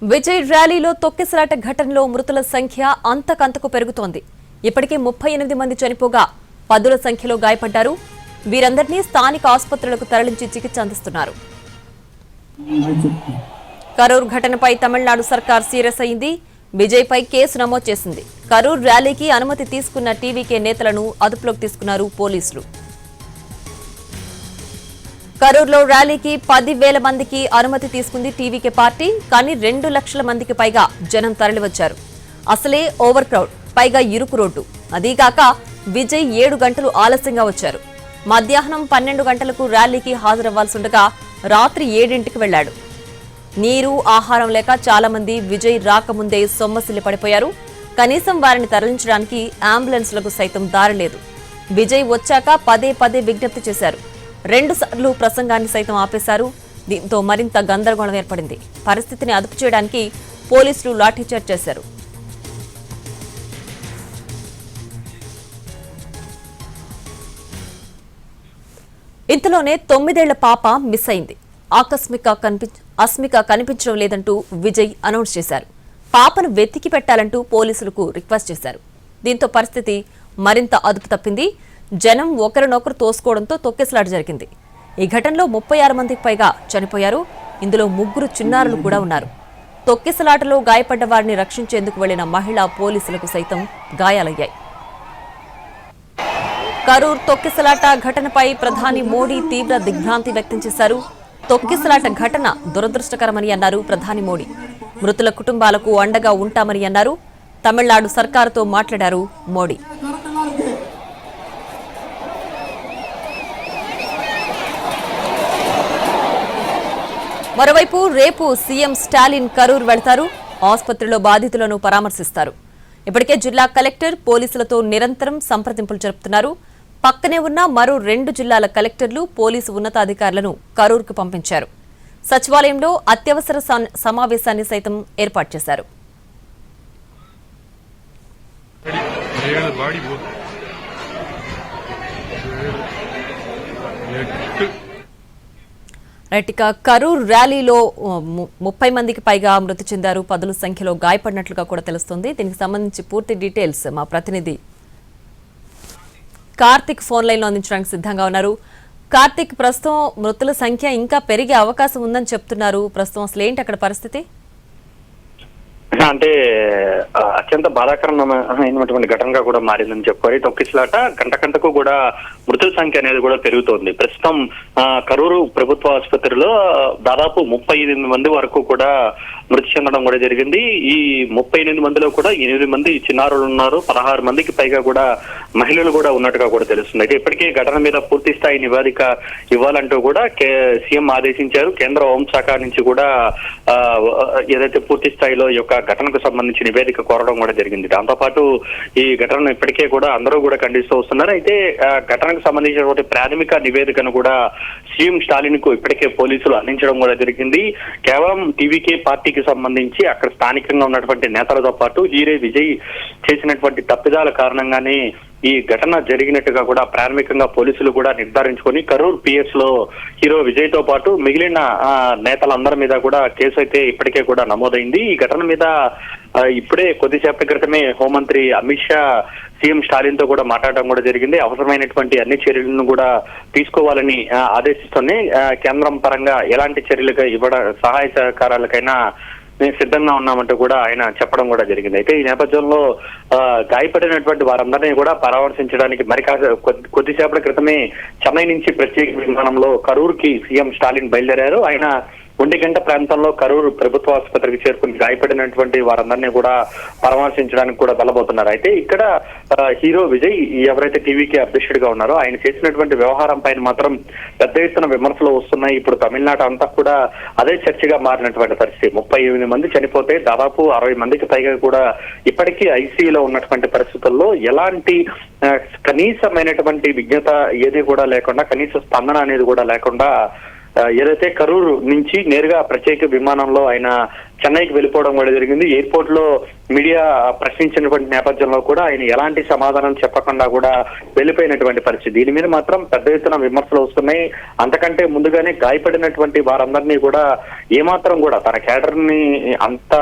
విజయ్ ర్యాలీలో తొక్కిసలాట ఘటనలో మృతుల సంఖ్య అంతకంతకు పెరుగుతోంది. ఇప్పటికే 38 మంది చనిపోగా పదుల సంఖ్యలో గాయపడ్డారు. వీరందరినీ స్థానిక ఆసుపత్రులకు తరలించి చికిత్స అందిస్తున్నారు. కరూర్ ఘటనపై తమిళనాడు సర్కార్ సీరియస్ అయింది. విజయ్ పై కేసు నమోదు చేసింది. కరూర్ ర్యాలీకి అనుమతి తీసుకున్న టీవీకే నేతలను అదుపులోకి తీసుకున్నారు పోలీసులు. కరూర్లో ర్యాలీకి 10,000 మందికి అనుమతి తీసుకుంది టీవీకే పార్టీ. కానీ 2 లక్షల మందికి పైగా జనం తరలివచ్చారు. అసలే ఓవర్ క్రౌడ్, పైగా ఇరుకు రోడ్డు. అదీగాక విజయ్ 7 గంటలు ఆలస్యంగా వచ్చారు. మధ్యాహ్నం 12 గంటలకు ర్యాలీకి హాజరవ్వాల్సిండగా రాత్రి 7ంటికి వెళ్లాడు. నీరు, ఆహారం లేక చాలా మంది విజయ్ రాకముందే సొమ్మసిల్లి పడిపోయారు. కనీసం వారిని తరలించడానికి అంబులెన్స్లకు సైతం దారి లేదు. విజయ్ వచ్చాక పదే పదే విజ్ఞప్తి చేశారు. 2 సార్లు ప్రసంగాన్ని సైతం ఆపేశారు. దీంతో మరింత గందరగోళం ఏర్పడింది. పరిస్థితిని అదుపు చేయడానికి పోలీసులు లాఠీచార్జ్ చేశారు. ఇంతలోనే 9 ఏళ్ల పాప మిస్ అయింది. అస్మిక కనిపించడం లేదంటూ విజయ్ అనౌన్స్ చేశారు. పాపను వెతికి పెట్టాలంటూ పోలీసులకు రిక్వెస్ట్ చేశారు. దీంతో పరిస్థితి మరింత అదుపు తప్పింది. జనం ఒకరినొకరు తోసుకోవడంతో తొక్కిసలాట జరిగింది. ఈ ఘటనలో 36 మందికి పైగా చనిపోయారు. ఇందులో 3 చిన్నారులు కూడా ఉన్నారు. తొక్కిసలాటలో గాయపడ్డ వారిని రక్షించేందుకు వెళ్లిన మహిళా పోలీసులకు సైతం గాయాలయ్యాయి. కరూర్ తొక్కిసలాట ఘటనపై ప్రధాని మోడీ తీవ్ర దిగ్భ్రాంతి వ్యక్తం చేశారు. తొక్కిసలాట ఘటన దురదృష్టకరమని అన్నారు ప్రధాని మోడీ. మృతుల కుటుంబాలకు అండగా ఉంటామని అన్నారు. తమిళనాడు సర్కారుతో మాట్లాడారు మోడీ. మరోవైపు రేపు సీఎం స్టాలిన్ కరూర్ వెళ్తారు. ఆసుపత్రిలో బాధితులను పరామర్శిస్తారు. ఇప్పటికే జిల్లా కలెక్టర్ పోలీసులతో నిరంతరం సంప్రదింపులు జరుపుతున్నారు. పక్కనే ఉన్న మరో 2 జిల్లాల కలెక్టర్లు, పోలీసు ఉన్నతాధికారులను కరూర్కు పంపించారు. సచివాలయంలో అత్యవసర సమావేశాన్ని సైతం ఏర్పాటు చేశారు. ఇక కరూర్ ర్యాలీలో 30 మందికి పైగా మృతి చెందారు. పదుల సంఖ్యలో గాయపడినట్లుగా కూడా తెలుస్తోంది. దీనికి సంబంధించి పూర్తి డీటెయిల్స్ మా ప్రతినిధి కార్తిక్ ఫోన్ లైన్ లో అందించడానికి సిద్ధంగా ఉన్నారు. కార్తిక్, ప్రస్తుతం మృతుల సంఖ్య ఇంకా పెరిగే అవకాశం ఉందని చెప్తున్నారు. ప్రస్తుతం అసలు ఏంటి అక్కడ పరిస్థితి? అంటే అత్యంత బాధాకరమైనటువంటి ఘటనగా కూడా మారిందని చెప్పుకోవాలి. తొక్కిసలాట గంటకు కూడా మృతుల సంఖ్య అనేది కూడా పెరుగుతోంది. ప్రస్తుతం కరూరు ప్రభుత్వ ఆసుపత్రిలో దాదాపు 38 మంది వరకు కూడా మృతి చెందడం కూడా జరిగింది. ఈ 38 మందిలో కూడా 8 మంది చిన్నారులు ఉన్నారు. 16 మందికి పైగా కూడా మహిళలు కూడా ఉన్నట్టుగా కూడా తెలుస్తుంది. అయితే ఇప్పటికే ఘటన మీద పూర్తి స్థాయి నివేదిక ఇవ్వాలంటూ కూడా సీఎం ఆదేశించారు. కేంద్ర హోంశాఖ నుంచి కూడా ఏదైతే పూర్తి స్థాయిలో ఈ యొక్క ఘటనకు సంబంధించి నివేదిక కోరడం కూడా జరిగింది. దాంతోపాటు ఈ ఘటనను ఇప్పటికే కూడా అందరూ కూడా ఖండిస్తూ వస్తున్నారు. అయితే ఘటనకు సంబంధించినటువంటి ప్రాథమిక నివేదికను కూడా సీఎం స్టాలిన్ కు ఇప్పటికే పోలీసులు అందించడం కూడా జరిగింది. కేవలం టీవీకే పార్టీకి సంబంధించి అక్కడ స్థానికంగా ఉన్నటువంటి నేతలతో పాటు హీరో విజయ్ చేసినటువంటి తప్పిదాల కారణంగానే ఈ ఘటన జరిగినట్టుగా కూడా ప్రాథమికంగా పోలీసులు కూడా నిర్ధారించుకొని కరూర్ పిఎస్ లో హీరో విజయ్ తో పాటు మిగిలిన నేతలందరి మీద కూడా కేసు అయితే ఇప్పటికే కూడా నమోదైంది. ఈ ఘటన మీద ఇప్పుడే కొద్దిసేపటి క్రితమే హోంమంత్రి అమిత్ షా సీఎం స్టాలిన్ తో కూడా మాట్లాడడం కూడా జరిగింది. అవసరమైనటువంటి అన్ని చర్యలను కూడా తీసుకోవాలని ఆదేశిస్తూనే కేంద్రం పరంగా ఎలాంటి చర్యలుగా సహాయ సహకారాలకైనా మేము సిద్ధంగా ఉన్నామంటూ కూడా ఆయన చెప్పడం కూడా జరిగింది. అయితే ఈ నేపథ్యంలో గాయపడినటువంటి వారందరినీ కూడా పరామర్శించడానికి మరి కొద్దిసేపటి క్రితమే చెన్నై నుంచి ప్రత్యేక విమానంలో కరూర్కి సీఎం స్టాలిన్ బయలుదేరారు. ఆయన 1 గంట ప్రాంతంలో కరూర్ ప్రభుత్వ ఆసుపత్రికి చేరుకుని గాయపడినటువంటి వారందరినీ కూడా పరామర్శించడానికి కూడా వెళ్ళబోతున్నారు. అయితే ఇక్కడ హీరో విజయ్ ఎవరైతే టీవీకి అధ్యక్షుడిగా ఉన్నారో ఆయన చేసినటువంటి వ్యవహారం పైన మాత్రం పెద్ద ఎత్తున విమర్శలు వస్తున్నాయి. ఇప్పుడు తమిళనాడు అంతా కూడా అదే చర్చగా మారినటువంటి పరిస్థితి. 38 మంది చనిపోతే దాదాపు 60 మందికి పైగా కూడా ఇప్పటికీ ఐసీయూలో ఉన్నటువంటి పరిస్థితుల్లో ఎలాంటి కనీసమైనటువంటి విజ్ఞత ఏది కూడా లేకుండా, కనీస స్పందన అనేది కూడా లేకుండా ఏదైతే కరూరు నుంచి నేరుగా ప్రత్యేక విమానంలో ఆయన చెన్నైకి వెళ్ళిపోవడం కూడా జరిగింది. ఎయిర్పోర్ట్ లో మీడియా ప్రశ్నించినటువంటి నేపథ్యంలో కూడా ఆయన ఎలాంటి సమాధానం చెప్పకుండా కూడా వెళ్ళిపోయినటువంటి పరిస్థితి. దీని మీద మాత్రం పెద్ద ఎత్తున విమర్శలు వస్తున్నాయి. అంతకంటే ముందుగానే గాయపడినటువంటి వారందరినీ కూడా ఏమాత్రం కూడా తన కేడర్ ని అంత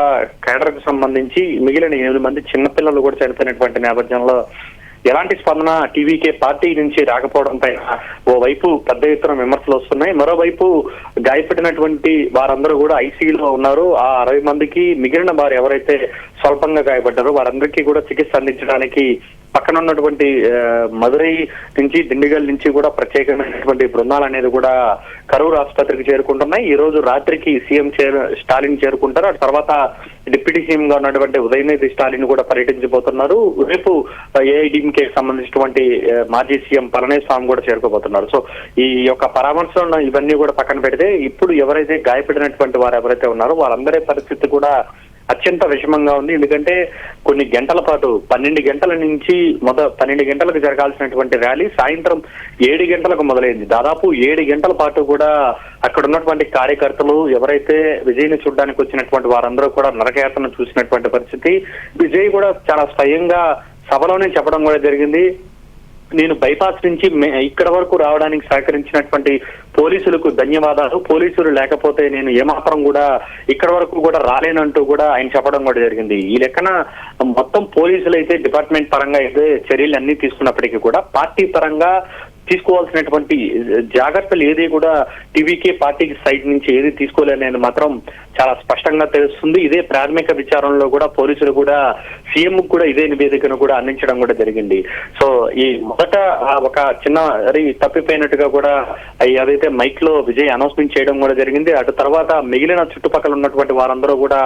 కేడర్ కు సంబంధించి మిగిలిన 8 మంది చిన్నపిల్లలు కూడా చనిపోయినటువంటి నేపథ్యంలో ఎలాంటి స్పందన టీవీకే పార్టీ నుంచి రాకపోవడం పైన ఓవైపు పెద్ద ఎత్తున విమర్శలు వస్తున్నాయి. మరోవైపు గాయపడినటువంటి వారందరూ కూడా ఐసీయూలో ఉన్నారు. ఆ 60 మందికి మిగిలిన వారు ఎవరైతే స్వల్పంగా గాయపడ్డారో వారందరికీ కూడా చికిత్స అందించడానికి పక్కన ఉన్నటువంటి మదురై నుంచి దిండిగల్ నుంచి కూడా ప్రత్యేకమైనటువంటి బృందాలు అనేది కూడా కరూరు ఆసుపత్రికి చేరుకుంటున్నాయి. ఈ రోజు రాత్రికి సీఎం స్టాలిన్ చేరుకుంటారు. ఆ తర్వాత డిప్యూటీ సీఎం గా ఉన్నటువంటి ఉదయనిధి స్టాలిన్ కూడా పర్యటించబోతున్నారు. రేపు ఏఐడిఎంకే సంబంధించినటువంటి మాజీ సీఎం పళనిస్వామి కూడా చేరుకోబోతున్నారు. సో ఈ యొక్క పరామర్శలు ఇవన్నీ కూడా పక్కన పెడితే ఇప్పుడు ఎవరైతే గాయపడినటువంటి వారు ఎవరైతే ఉన్నారో వారందరి పరిస్థితి కూడా అత్యంత విషమంగా ఉంది. ఎందుకంటే కొన్ని గంటల పాటు 12 గంటల నుంచి 12 గంటలకు జరగాల్సినటువంటి ర్యాలీ సాయంత్రం 7 గంటలకు మొదలైంది. దాదాపు 7 గంటల పాటు కూడా అక్కడ ఉన్నటువంటి కార్యకర్తలు ఎవరైతే విజయ్ని చూడడానికి వచ్చినటువంటి వారందరూ కూడా నరకయాతన చూసినటువంటి పరిస్థితి. విజయ్ కూడా చాలా స్వయంగా సభలోనే చెప్పడం కూడా జరిగింది. నేను బైపాస్ నుంచి ఇక్కడ వరకు రావడానికి సహకరించినటువంటి పోలీసులకు ధన్యవాదాలు. పోలీసులు లేకపోతే నేను ఏమాత్రం కూడా ఇక్కడ వరకు కూడా రాలేనంటూ కూడా ఆయన చెప్పడం కూడా జరిగింది. ఈ లెక్కన మొత్తం పోలీసులు అయితే డిపార్ట్మెంట్ పరంగా అయితే చర్యలు అన్ని తీసుకున్నప్పటికీ కూడా పార్టీ పరంగా తీసుకోవాల్సినటువంటి జాగ్రత్తలు ఏది కూడా టీవీకే పార్టీకి సైడ్ నుంచి ఏది తీసుకోలేదని మాత్రం చాలా స్పష్టంగా తెలుస్తుంది. ఇదే ప్రాథమిక విచారణలో కూడా పోలీసులు కూడా సీఎం కూడా ఇదే నివేదికను కూడా అందించడం కూడా జరిగింది. సో ఈ మొదట ఒక చిన్న తప్పిపోయినట్టుగా కూడా ఏదైతే మైక్ లో విజయ్ అనౌన్స్మెంట్ చేయడం కూడా జరిగింది. అటు తర్వాత మిగిలిన చుట్టుపక్కల ఉన్నటువంటి వారందరూ కూడా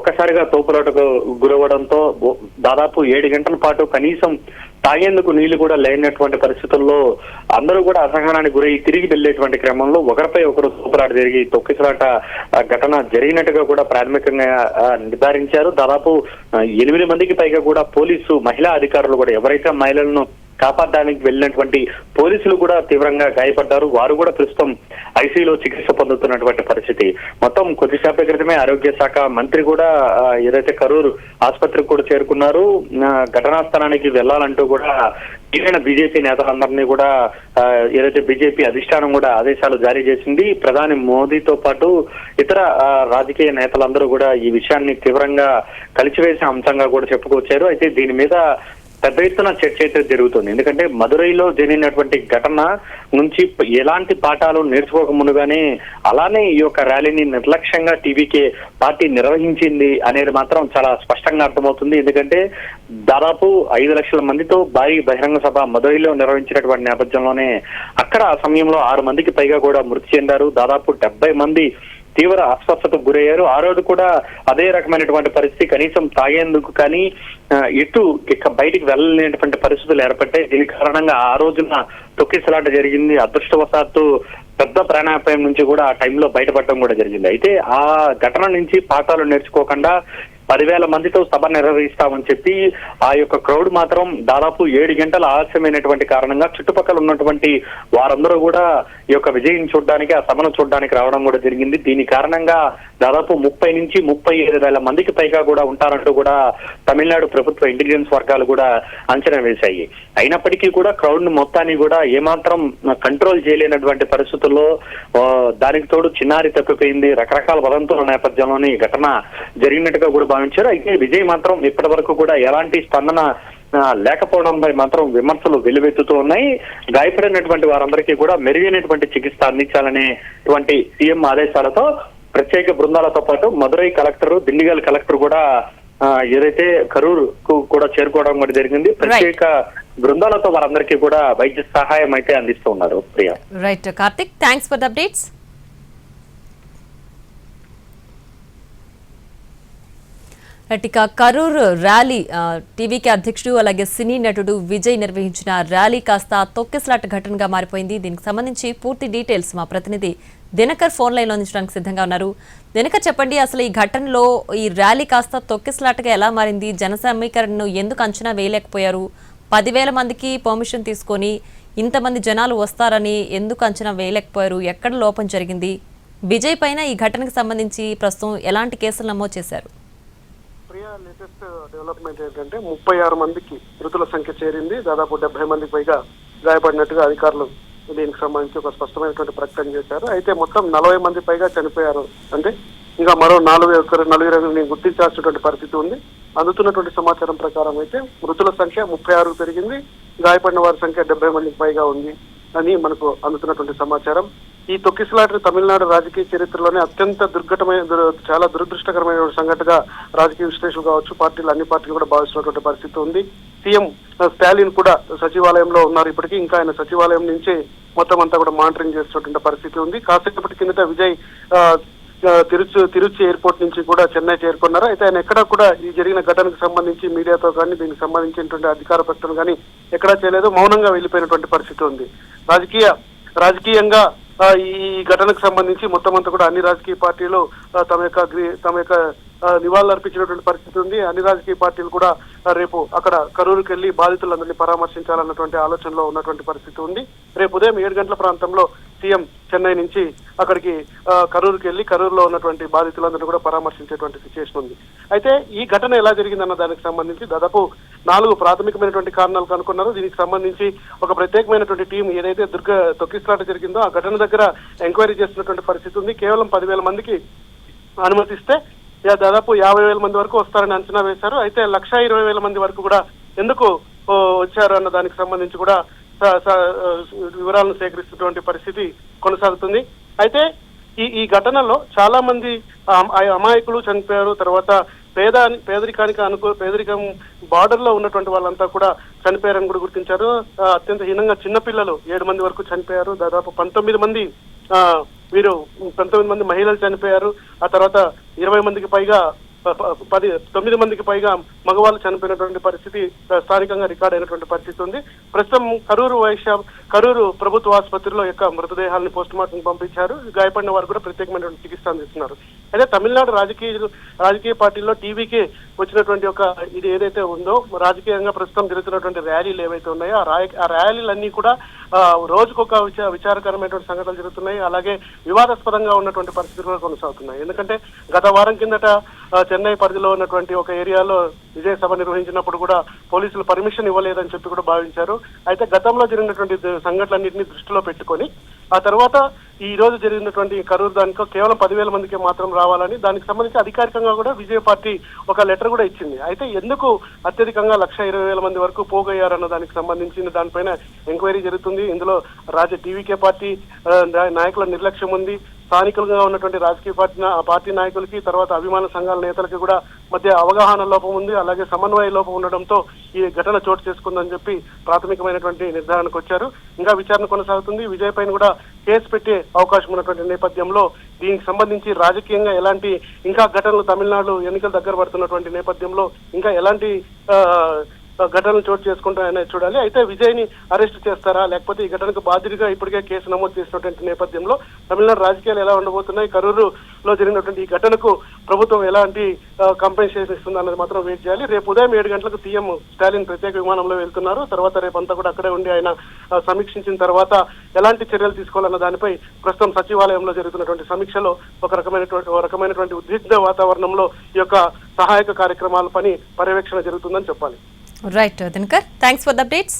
ఒక్కసారిగా తోపులాటకు గురవడంతో దాదాపు 7 గంటల పాటు కనీసం తాగేందుకు నీళ్లు కూడా లేనటువంటి పరిస్థితుల్లో అందరూ కూడా అసహనానికి గురై తిరిగి వెళ్లేటువంటి క్రమంలో ఒకరిపై ఒకరు తోపులాట జరిగి తొక్కిసలాట ఘటన జరిగినట్టుగా కూడా ప్రాథమికంగా నిర్ధారించారు. దాదాపు 8 మందికి పైగా కూడా పోలీసు మహిళా అధికారులు కూడా ఎవరైతే మహిళలను కాపాడడానికి వెళ్ళినటువంటి పోలీసులు కూడా తీవ్రంగా గాయపడ్డారు. వారు కూడా ప్రస్తుతం ఐసీయూలో చికిత్స పొందుతున్నటువంటి పరిస్థితి. మొత్తం కొద్దిసేపటి క్రితమే ఆరోగ్య శాఖ మంత్రి కూడా ఏదైతే కరూరు ఆసుపత్రికి కూడా చేరుకున్నారు. ఘటనా స్థలానికి వెళ్లాలంటూ కూడా మిగిలిన బీజేపీ నేతలందరినీ కూడా ఏదైతే బీజేపీ అధిష్టానం కూడా ఆదేశాలు జారీ చేసింది. ప్రధాని మోదీతో పాటు ఇతర రాజకీయ నేతలందరూ కూడా ఈ విషయాన్ని తీవ్రంగా కలిసివేసే అంశంగా కూడా చెప్పుకొచ్చారు. అయితే దీని మీద పెద్ద ఎత్తున చర్చ అయితే జరుగుతుంది. ఎందుకంటే మదురైలో జరిగినటువంటి ఘటన నుంచి ఎలాంటి పాఠాలు నేర్చుకోక ముందుగానే అలానే ఈ యొక్క ర్యాలీని నిర్లక్ష్యంగా టీవీకే పార్టీ నిర్వహించింది అనేది మాత్రం చాలా స్పష్టంగా అర్థమవుతుంది. ఎందుకంటే దాదాపు 5 లక్షల మందితో భారీ బహిరంగ సభ మదురైలో నిర్వహించినటువంటి నేపథ్యంలోనే అక్కడ ఆ సమయంలో 6 మందికి పైగా కూడా మృతి చెందారు. దాదాపు 70 మంది తీవ్ర అస్వస్థతకు గురయ్యారు. ఆ రోజు కూడా అదే రకమైనటువంటి పరిస్థితి, కనీసం తాగేందుకు కానీ ఇటు ఇక బయటికి వెళ్ళలేనటువంటి పరిస్థితులు ఏర్పడ్డాయి. దీని కారణంగా ఆ రోజున తొక్కిసలాట జరిగింది. అదృష్టవశాత్తు పెద్ద ప్రాణాపాయం నుంచి కూడా ఆ టైంలో బయటపడడం కూడా జరిగింది. అయితే ఆ ఘటన నుంచి పాఠాలు నేర్చుకోకుండా 10,000 మందితో సభ నిర్వహిస్తామని చెప్పి ఆ యొక్క క్రౌడ్ మాత్రం దాదాపు 7 గంటల ఆలస్యమైనటువంటి కారణంగా చుట్టుపక్కల ఉన్నటువంటి వారందరూ కూడా ఈ యొక్క విజయం చూడడానికి ఆ సభను చూడడానికి రావడం కూడా జరిగింది. దీని కారణంగా దాదాపు 30 నుంచి 35,000 మందికి పైగా కూడా ఉంటారంటూ కూడా తమిళనాడు ప్రభుత్వ ఇంటెలిజెన్స్ వర్గాలు కూడా అంచనా వేశాయి. అయినప్పటికీ కూడా క్రౌడ్ ను మొత్తాన్ని కూడా ఏమాత్రం కంట్రోల్ చేయలేనటువంటి పరిస్థితుల్లో దానికి తోడు చిన్నారి తప్పిపోయింది, రకరకాల వదంతుల నేపథ్యంలోని ఘటన జరిగినట్టుగా కూడా భావించారు. అయితే విజయ్ మాత్రం ఇప్పటి వరకు కూడా ఎలాంటి స్పందన లేకపోవడంపై మాత్రం విమర్శలు వెల్లువెత్తుతూ ఉన్నాయి. గాయపడినటువంటి వారందరికీ కూడా మెరుగైనటువంటి చికిత్స అందించాలనేటువంటి సీఎం ఆదేశాలతో ప్రత్యేక బృందాలతో పాటు మదురై కలెక్టర్, దిండిగల్ కలెక్టర్ కూడా ఏదైతే కరూరు కు కూడా చేరుకోవడం కూడా జరిగింది. ప్రత్యేక బృందాలతో వారందరికీ కూడా వైద్య సహాయం అయితే అందిస్తూ ఉన్నారు. Priya. Right Karthik, thanks for the updates. ఇక కరూర్ ర్యాలీ టీవీకే అధ్యక్షుడు అలాగే సినీ నటుడు విజయ్ నిర్వహించిన ర్యాలీ కాస్త తొక్కిసలాట ఘటనగా మారిపోయింది. దీనికి సంబంధించి పూర్తి డీటెయిల్స్ మా ప్రతినిధి దినకర్ ఫోన్ లైన్ లో అందించడానికి సిద్ధంగా ఉన్నారు. దినకర్, చెప్పండి, అసలు ఈ ఘటనలో ఈ ర్యాలీ కాస్త తొక్కిసలాటగా ఎలా మారింది? జన సమీకరణను ఎందుకు అంచనా వేయలేకపోయారు? 10,000 మందికి పర్మిషన్ తీసుకొని ఇంతమంది జనాలు వస్తారని ఎందుకు అంచనా వేయలేకపోయారు? ఎక్కడ లోపం జరిగింది? విజయ్ పైన ఈ ఘటనకు సంబంధించి ప్రస్తుతం ఎలాంటి కేసులు నమోదు చేశారు? ప్రియా, లేటెస్ట్ డెవలప్మెంట్ ఏంటంటే 36 మందికి మృతుల సంఖ్య చేరింది. దాదాపు 70 మందికి పైగా గాయపడినట్టుగా అధికారులు దీనికి సంబంధించి ఒక స్పష్టమైనటువంటి ప్రకటన చేశారు. అయితే మొత్తం 40 మంది పైగా చనిపోయారు. అంటే ఇంకా మరో 4 గుర్తించాల్సినటువంటి పరిస్థితి ఉంది. అందుతున్నటువంటి సమాచారం ప్రకారం అయితే మృతుల సంఖ్య 36 పెరిగింది, గాయపడిన వారి సంఖ్య 70 మందికి పైగా ఉంది అని మనకు అందుతున్నటువంటి సమాచారం. ఈ తొక్కిసలాట తమిళనాడు రాజకీయ చరిత్రలోనే అత్యంత చాలా దురదృష్టకరమైన సంఘటనగా రాజకీయ విశ్లేషకులు కావచ్చు, అన్ని పార్టీలు కూడా భావిస్తున్నటువంటి పరిస్థితి ఉంది. సీఎం స్టాలిన్ కూడా సచివాలయంలో ఉన్నారు. ఇప్పటికీ ఇంకా ఆయన సచివాలయం నుంచి మొత్తం అంతా కూడా మానిటరింగ్ చేస్తున్నటువంటి పరిస్థితి ఉంది. కాసేపటి కిందట విజయ్ తిరుచి ఎయిర్పోర్ట్ నుంచి కూడా చెన్నై చేరుకున్నారు. అయితే ఆయన ఎక్కడా కూడా ఈ జరిగిన ఘటనకు సంబంధించి మీడియాతో కానీ దీనికి సంబంధించినటువంటి అధికార ప్రకటన కానీ ఎక్కడా చేయలేదు. మౌనంగా వెళ్ళిపోయినటువంటి పరిస్థితి ఉంది. రాజకీయంగా ఈ ఘటనకు సంబంధించి మొత్తం అంతా కూడా అన్ని రాజకీయ పార్టీలు తమ యొక్క నివాళులు అర్పించినటువంటి పరిస్థితి ఉంది. అన్ని రాజకీయ పార్టీలు కూడా రేపు అక్కడ కరూరుకి వెళ్లి బాధితులందరినీ పరామర్శించాలన్నటువంటి ఆలోచనలో ఉన్నటువంటి పరిస్థితి ఉంది. రేపు ఉదయం 7 గంటల ప్రాంతంలో సీఎం చెన్నై నుంచి అక్కడికి కరూరుకి వెళ్లి కరూరులో ఉన్నటువంటి బాధితులందరినీ కూడా పరామర్శించేటువంటి సిచ్యువేషన్ ఉంది. అయితే ఈ ఘటన ఎలా జరిగిందన్న దానికి సంబంధించి దాదాపు 4 ప్రాథమికమైనటువంటి కారణాలు కనుక్కున్నారు. దీనికి సంబంధించి ఒక ప్రత్యేకమైనటువంటి టీం ఏదైతే తొక్కిసలాట జరిగిందో ఆ ఘటన దగ్గర ఎంక్వైరీ చేస్తున్నటువంటి పరిస్థితి ఉంది. కేవలం 10,000 మందికి అనుమతిస్తే దాదాపు 50,000 మంది వరకు వస్తారని అంచనా వేశారు. అయితే 1,20,000 మంది వరకు కూడా ఎందుకు వచ్చారు అన్న దానికి సంబంధించి కూడా వివరాలను సేకరిస్తున్నటువంటి పరిస్థితి కొనసాగుతుంది. అయితే ఈ ఘటనలో చాలా మంది అమాయకులు చనిపోయారు. తర్వాత పేదరికం బార్డర్ లో ఉన్నటువంటి వాళ్ళంతా కూడా చనిపోయారని కూడా గుర్తించారు. అత్యంత హీనంగా చిన్నపిల్లలు 7 మంది వరకు చనిపోయారు. దాదాపు 19 మంది 19 మంది మహిళలు చనిపోయారు. ఆ తర్వాత 20 మందికి పైగా 9 మందికి పైగా మగవాళ్ళు చనిపోయినటువంటి పరిస్థితి స్థానికంగా రికార్డ్ అయినటువంటి పరిస్థితి ఉంది. ప్రస్తుతం కరూరు ప్రభుత్వ ఆసుపత్రిలో యొక్క మృతదేహాలను పోస్ట్ మార్టం పంపించారు. గాయపడిన వారు కూడా ప్రత్యేకమైనటువంటి చికిత్స అందిస్తున్నారు. అయితే తమిళనాడు రాజకీయ పార్టీల్లో టీవీకి వచ్చినటువంటి ఒక ఇది ఏదైతే ఉందో రాజకీయంగా ప్రస్తుతం జరుగుతున్నటువంటి ర్యాలీలు ఏవైతే ఉన్నాయో ఆ ర్యాలీలన్నీ కూడా రోజుకొక విచారకరమైనటువంటి సంఘటనలు జరుగుతున్నాయి. అలాగే వివాదాస్పదంగా ఉన్నటువంటి పరిస్థితులు కూడా కొనసాగుతున్నాయి. ఎందుకంటే గత వారం కిందట చెన్నై పరిధిలో ఉన్నటువంటి ఒక ఏరియాలో విజయ సభ నిర్వహించినప్పుడు కూడా పోలీసులు పర్మిషన్ ఇవ్వలేదని చెప్పి కూడా భావించారు. అయితే గతంలో జరిగినటువంటి సంఘటనలన్నింటినీ దృష్టిలో పెట్టుకొని ఆ తర్వాత ఈ రోజు జరిగినటువంటి కరూరు దానికి కేవలం 10,000 మందికి మాత్రం రావాలని దానికి సంబంధించి అధికారికంగా కూడా విజయ పార్టీ ఒక లెటర్ కూడా ఇచ్చింది. అయితే ఎందుకు అత్యధికంగా 1,20,000 మంది వరకు పోగయ్యారన్న దానికి సంబంధించిన దానిపైన ఎంక్వైరీ జరుగుతుంది. ఇందులో టీవీకే పార్టీ నాయకుల నిర్లక్ష్యం ఉంది. స్థానికులుగా ఉన్నటువంటి రాజకీయ పార్టీ నాయకులకి తర్వాత అభిమాన సంఘాల నేతలకి కూడా మధ్య అవగాహన లోపం ఉంది. అలాగే సమన్వయ లోపం ఉండడంతో ఈ ఘటన చోటు చేసుకుందని చెప్పి ప్రాథమికమైనటువంటి నిర్ధారణకు వచ్చారు. ఇంకా విచారణ కొనసాగుతుంది. విజయ్ పైన కూడా కేసు పెట్టే అవకాశం ఉన్నటువంటి నేపథ్యంలో దీనికి సంబంధించి రాజకీయంగా ఎలాంటి ఇంకా ఘటనలు తమిళనాడు ఎన్నికలు దగ్గర పడుతున్నటువంటి నేపథ్యంలో ఇంకా ఎలాంటి ఘటనలు చోటు చేసుకుంటారనే చూడాలి. అయితే విజయ్ ని అరెస్ట్ చేస్తారా లేకపోతే ఈ ఘటనకు బాధ్యుడిగా ఇప్పటికే కేసు నమోదు చేసినటువంటి నేపథ్యంలో తమిళనాడు రాజకీయాలు ఎలా ఉండబోతున్నాయి, కరూరులో జరిగినటువంటి ఈ ఘటనకు ప్రభుత్వం ఎలాంటి కంపెన్సేషన్ ఇస్తుంది అన్నది మాత్రం వెయిట్ చేయాలి. రేపు ఉదయం 7 గంటలకు సీఎం స్టాలిన్ ప్రత్యేక విమానంలో వెళ్తున్నారు. తర్వాత రేపంతా కూడా అక్కడే ఉండి ఆయన సమీక్షించిన తర్వాత ఎలాంటి చర్యలు తీసుకోవాలన్న దానిపై ప్రస్తుతం సచివాలయంలో జరుగుతున్నటువంటి సమీక్షలో ఒక రకమైనటువంటి ఉద్విగ్న వాతావరణంలో ఈ యొక్క సహాయక కార్యక్రమాల పని పర్యవేక్షణ జరుగుతుందని చెప్పాలి. Right Dinakar, thanks for the updates.